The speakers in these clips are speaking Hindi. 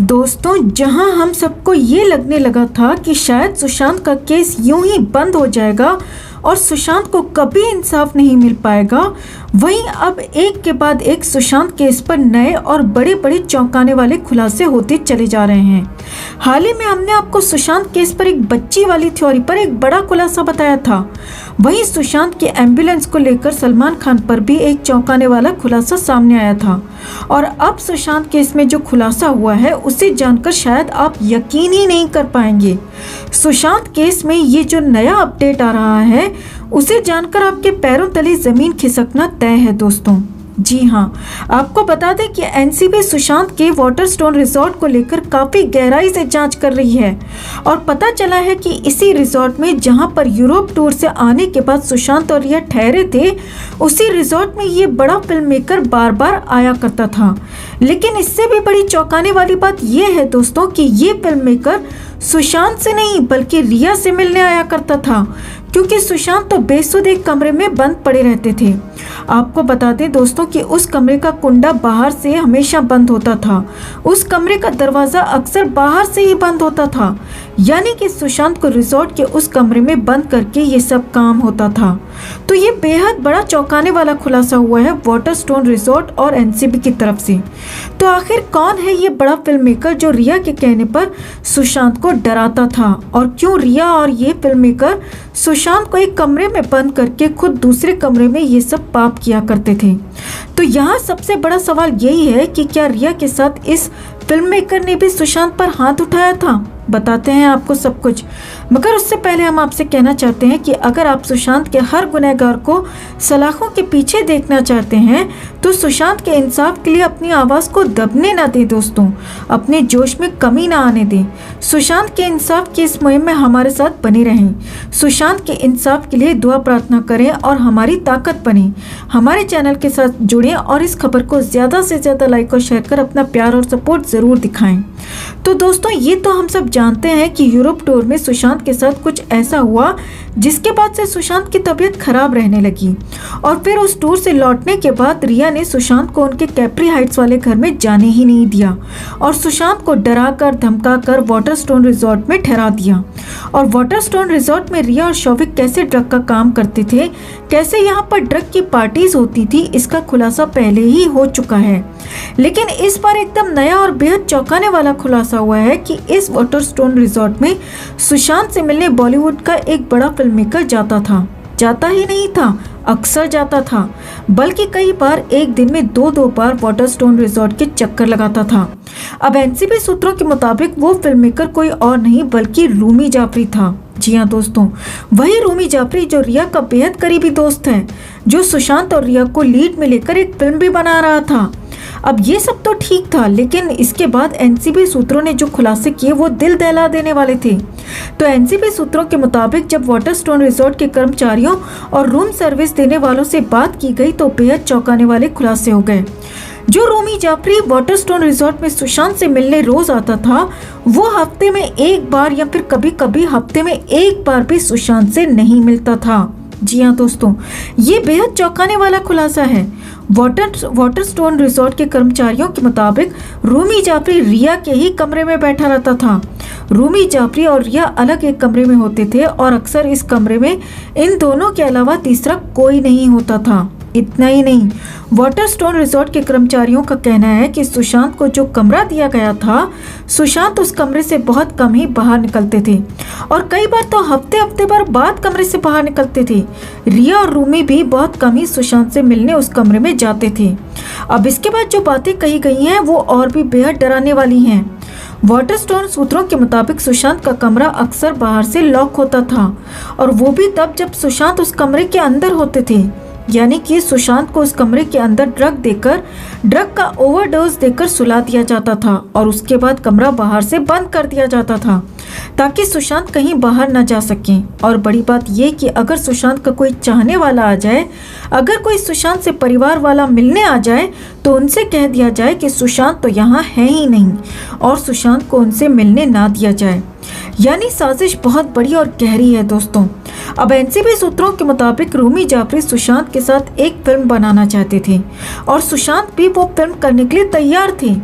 दोस्तों, जहां हम सबको ये लगने लगा था कि शायद सुशांत का केस यूं ही बंद हो जाएगा और सुशांत को कभी इंसाफ नहीं मिल पाएगा, वहीं अब एक के बाद एक सुशांत केस पर नए और बड़े बड़े चौंकाने वाले खुलासे होते चले जा रहे हैं। हाल ही में हमने आपको सुशांत केस पर एक बच्ची वाली थ्योरी पर एक बड़ा खुलासा बताया था। वहीं सुशांत के एम्बुलेंस को लेकर सलमान खान पर भी एक चौंकाने वाला खुलासा सामने आया था और अब सुशांत केस में जो खुलासा हुआ है उसे जानकर शायद आप यकीन ही नहीं कर पाएंगे। सुशांत केस में ये जो नया अपडेट आ रहा है उसे जानकर आपके पैरों तले जमीन खिसकना तय है दोस्तों। जी हाँ, आपको बता दें कि एनसीबी सुशांत के वाटरस्टोन रिजॉर्ट को लेकर काफ़ी गहराई से जांच कर रही है और पता चला है कि इसी रिजॉर्ट में जहां पर यूरोप टूर से आने के बाद सुशांत और रिया ठहरे थे, उसी रिजॉर्ट में ये बड़ा फिल्म मेकर बार बार आया करता था। लेकिन इससे भी बड़ी चौंकाने वाली बात यह है दोस्तों कि ये फिल्म मेकर सुशांत से नहीं बल्कि रिया से मिलने आया करता था, क्योंकि सुशांत तो बेसुध एक कमरे में बंद पड़े रहते थे। आपको बता दें दोस्तों कि उस कमरे का कुंडा बाहर से हमेशा बंद होता था, उस कमरे का दरवाज़ा अक्सर बाहर से ही बंद होता था, यानी कि सुशांत को रिजॉर्ट के उस कमरे में बंद करके ये सब काम होता था। तो ये बेहद बड़ा चौंकाने वाला खुलासा हुआ है वाटरस्टोन रिजॉर्ट और एनसीबी की तरफ से। तो आखिर कौन है ये बड़ा फिल्म मेकर जो रिया के कहने पर सुशांत को डराता था, और क्यों रिया और ये फिल्म मेकर सुशांत को एक कमरे में बंद करके खुद दूसरे कमरे में ये सब पाप किया करते थे? तो यहाँ सबसे बड़ा सवाल यही है कि क्या रिया के साथ इस फिल्म मेकर ने भी सुशांत पर हाथ उठाया था? बताते हैं आपको सब कुछ, मगर उससे पहले हम आपसे कहना चाहते हैं कि अगर आप सुशांत के हर गुनहगार को सलाखों के पीछे देखना चाहते हैं तो सुशांत के इंसाफ के लिए अपनी आवाज़ को दबने ना दें दोस्तों, अपने जोश में कमी ना आने दें। सुशांत के इंसाफ की इस मुहिम में हमारे साथ बने रहें। सुशांत के इंसाफ के लिए दुआ प्रार्थना करें और हमारी ताकत बने। हमारे चैनल के साथ जुड़ें और इस खबर को ज़्यादा से ज़्यादा लाइक और शेयर कर अपना प्यार और सपोर्ट ज़रूर दिखाएं। तो दोस्तों, ये तो हम सब जानते हैं कि यूरोप टूर में सुशांत के साथ कुछ ऐसा हुआ जिसके बाद से सुशांत की तबीयत खराब रहने लगी, और फिर उस टूर से लौटने के बाद रिया ने सुशांत को उनके कैप्री हाइट्स वाले घर में जाने ही नहीं दिया और सुशांत को डराकर धमकाकर वाटरस्टोन रिजॉर्ट में ठहरा दिया। और वाटरस्टोन रिजॉर्ट में रिया और शौविक कैसे ड्रग का काम करते थे, कैसे यहाँ पर ड्रग की पार्टीज होती थी, इसका खुलासा पहले ही हो चुका है। लेकिन इस बार एकदम नया और बेहद चौंकाने वाला खुलासा हुआ है कि इस वाटरस्टोन रिजॉर्ट में सुशांत से मिलने बॉलीवुड का एक बड़ा फिल्म मेकर जाता ही नहीं था, अक्सर जाता था, बल्कि कई बार एक दिन में दो बार वाटरस्टोन रिजॉर्ट के चक्कर लगाता था। अब एनसीबी सूत्रों के मुताबिक वो फिल्म मेकर कोई और नहीं बल्कि रूमी जाफरी था। जी हाँ दोस्तों, वही रूमी जाफरी जो रिया का बेहद करीबी दोस्त है, जो सुशांत और रिया को लीड में लेकर एक फिल्म भी बना रहा था। अब ये सब तो ठीक था, लेकिन इसके बाद एनसीबी सूत्रों ने जो खुलासे किए वो दिल दहला देने वाले थे। तो एनसीबी सूत्रों के मुताबिक जब वाटरस्टोन रिजॉर्ट के कर्मचारियों और रूम सर्विस देने वालों से बात की गई तो बेहद चौंकाने वाले खुलासे हो गए। जो रूमी जाफरी वाटरस्टोन रिजॉर्ट में सुशांत से मिलने रोज आता था, वो हफ्ते में एक बार या फिर कभी कभी हफ्ते में एक बार भी सुशांत से नहीं मिलता था। जी हाँ दोस्तों, ये बेहद चौंकाने वाला खुलासा है। वाटरस्टोन रिजॉर्ट के कर्मचारियों के मुताबिक रूमी जाफरी रिया के ही कमरे में बैठा रहता था। रूमी जाफरी और रिया अलग एक कमरे में होते थे और अक्सर इस कमरे में इन दोनों के अलावा तीसरा कोई नहीं होता था। इतना ही नहीं, वाटरस्टोन रिजॉर्ट के कर्मचारियों का कहना है कि सुशांत को जो कमरा दिया गया था, सुशांत उस कमरे से बहुत कम ही बाहर निकलते थे और कई बार तो हफ्ते भर बाद कमरे से बाहर निकलते थे। रिया और रूमी भी बहुत कम ही सुशांत से मिलने उस कमरे में जाते थे। अब इसके बाद जो बातें कही गई हैं वो और भी बेहद डराने वाली हैं। वाटरस्टोन सूत्रों के मुताबिक सुशांत का कमरा अक्सर बाहर से लॉक होता था, और वो भी तब जब सुशांत उस कमरे के अंदर होते थे, यानी कि सुशांत को उस कमरे के अंदर ड्रग का ओवरडोज देकर सुला दिया जाता था और उसके बाद कमरा बाहर से बंद कर दिया जाता था ताकि सुशांत कहीं बाहर न जा सके। और बड़ी बात यह कि अगर सुशांत का कोई चाहने वाला आ जाए, अगर कोई सुशांत से परिवार वाला मिलने आ जाए तो उनसे कह दिया जाए कि सुशांत तो यहाँ है ही नहीं और सुशांत को उनसे मिलने ना दिया जाए। यानी साजिश बहुत बड़ी और गहरी है दोस्तों। अब एनसीबी सूत्रों के मुताबिक रूमी जाफरी सुशांत के साथ एक फिल्म बनाना चाहते थे और सुशांत भी वो फिल्म करने के लिए तैयार थे,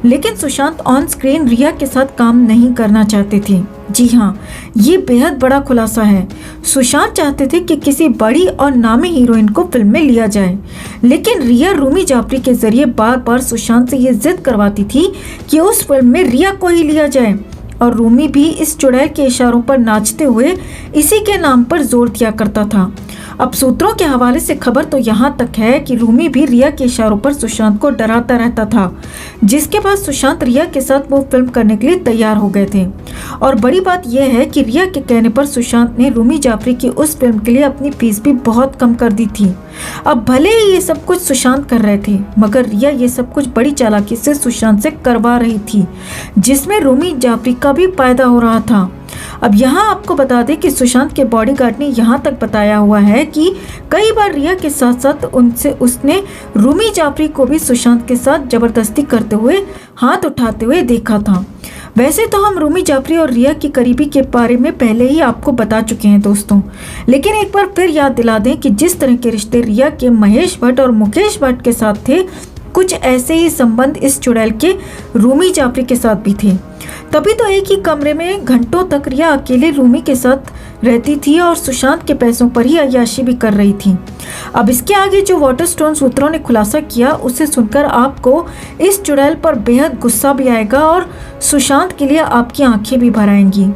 लेकिन सुशांत ऑन स्क्रीन रिया के साथ काम नहीं करना चाहते थे। जी हाँ, ये बेहद बड़ा खुलासा है। सुशांत चाहते थे कि किसी बड़ी और नामी हीरोइन को फिल्म में लिया जाए, लेकिन रिया रूमी जाफरी के जरिए बार बार सुशांत से ये जिद करवाती थी कि उस फिल्म में रिया को ही लिया जाए, और रूमी भी इस चुड़ैल के इशारों पर नाचते हुए इसी के नाम पर जोर दिया करता था। अब सूत्रों के हवाले से खबर तो यहाँ तक है कि रूमी भी रिया के इशारों पर सुशांत को डराता रहता था, जिसके बाद सुशांत रिया के साथ वो फिल्म करने के लिए तैयार हो गए थे। और बड़ी बात यह है कि रिया के कहने पर सुशांत ने रूमी जाफरी की उस फिल्म के लिए अपनी फीस भी बहुत कम कर दी थी। अब भले ही ये सब कुछ सुशांत कर रहे थे, मगर रिया ये सब कुछ बड़ी चालाकी से सुशांत से करवा रही थी, जिसमें रूमी जाफरी का भी फायदा हो रहा था। अब यहाँ आपको बता दें कि सुशांत के बॉडीगार्ड ने यहाँ तक बताया हुआ है कि कई बार रिया के साथ साथ उसने रूमी जाफरी को भी सुशांत के साथ जबरदस्ती करते हुए, हाथ उठाते हुए देखा था। वैसे तो हम रूमी जाफरी और रिया की करीबी के बारे में पहले ही आपको बता चुके हैं दोस्तों, लेकिन एक बार फिर याद दिला दें कि जिस तरह के रिश्ते रिया के महेश भट्ट और मुकेश भट्ट के साथ थे, कुछ ऐसे ही संबंध इस चुड़ैल के रूमी जाफरी के साथ भी थे। तभी तो एक ही कमरे में घंटों तक रिया अकेले रूमी के साथ रहती थी और सुशांत के पैसों पर ही अय्याशी भी कर रही थी। अब इसके आगे जो वाटरस्टोन सूत्रों ने खुलासा किया, उसे सुनकर आपको इस चुड़ैल पर बेहद गुस्सा भी आएगा और सुशांत के लिए आपकी आंखें भी भर आएंगी।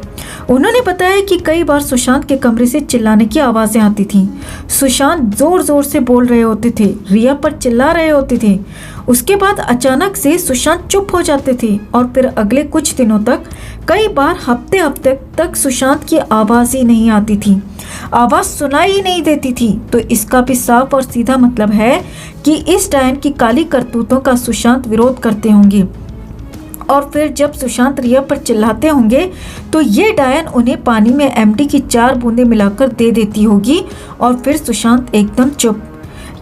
उन्होंने बताया कि कई बार सुशांत के कमरे से चिल्लाने की आवाजें आती थीं। सुशांत जोर जोर से बोल रहे होते थे, रिया पर चिल्ला रहे होते थे। उसके बाद अचानक से सुशांत चुप हो जाते थे और फिर अगले कुछ दिनों तक कई बार हफ्ते तक सुशांत की आवाज ही नहीं आती थी, आवाज सुनाई ही नहीं देती थी। तो इसका भी साफ और सीधा मतलब है कि इस डायन की काली करतूतों का सुशांत विरोध करते होंगे, और फिर जब सुशांत रिया पर चिल्लाते होंगे तो ये डायन उन्हें पानी में एमडी की 4 बूंदें मिलाकर दे देती होगी और फिर सुशांत एकदम चुप।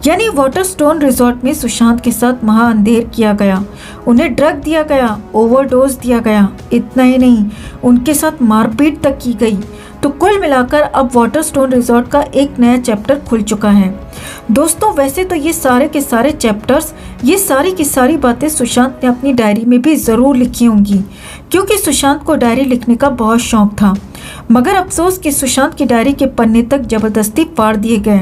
यानी वाटरस्टोन रिजॉर्ट में सुशांत के साथ महाअंधेर किया गया, उन्हें ड्रग दिया गया, ओवरडोज दिया गया। इतना ही नहीं, उनके साथ मारपीट तक की गई। तो कुल मिलाकर अब वाटरस्टोन रिजॉर्ट का एक नया चैप्टर खुल चुका है दोस्तों। वैसे तो ये सारे के सारे चैप्टर्स, ये सारी की सारी बातें सुशांत ने अपनी डायरी में भी ज़रूर लिखी होंगी, क्योंकि सुशांत को डायरी लिखने का बहुत शौक था। मगर अफसोस कि सुशांत की डायरी के पन्ने तक जबरदस्ती फाड़ दिए गए।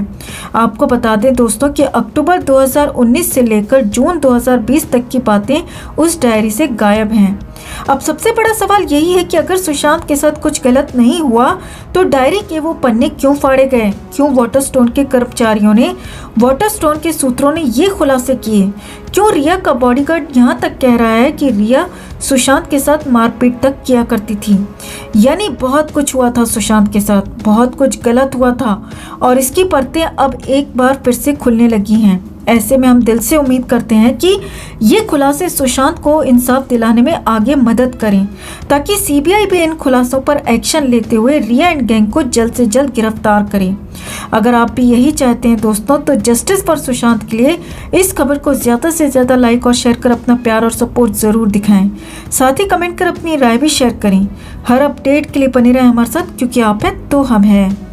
आपको बता दें दोस्तों कि अक्टूबर 2019 से लेकर जून 2020 तक की बातें उस डायरी से गायब हैं। अब सबसे बड़ा सवाल यही है कि अगर सुशांत के साथ कुछ गलत नहीं हुआ तो डायरी के वो पन्ने क्यों फाड़े गए? क्यों वाटरस्टोन के कर्मचारियों ने, वाटरस्टोन के सूत्रों ने ये खुलासे किए? क्यों रिया का बॉडीगार्ड यहाँ तक कह रहा है कि रिया सुशांत के साथ मारपीट तक किया करती थी? यानी बहुत कुछ हुआ था सुशांत के साथ, बहुत कुछ गलत हुआ था और इसकी परतें अब एक बार फिर से खुलने लगी हैं। ऐसे में हम दिल से उम्मीद करते हैं कि ये खुलासे सुशांत को इंसाफ दिलाने में आगे मदद करें, ताकि सीबीआई भी इन खुलासों पर एक्शन लेते हुए रिया एंड गैंग को जल्द से जल्द गिरफ्तार करे। अगर आप भी यही चाहते हैं दोस्तों, तो जस्टिस फॉर सुशांत के लिए इस खबर को ज़्यादा से ज़्यादा लाइक और शेयर कर अपना प्यार और सपोर्ट ज़रूर दिखाएं। साथ ही कमेंट कर अपनी राय भी शेयर करें। हर अपडेट के लिए बने रहें हमारे साथ, क्योंकि आप हैं तो हम हैं।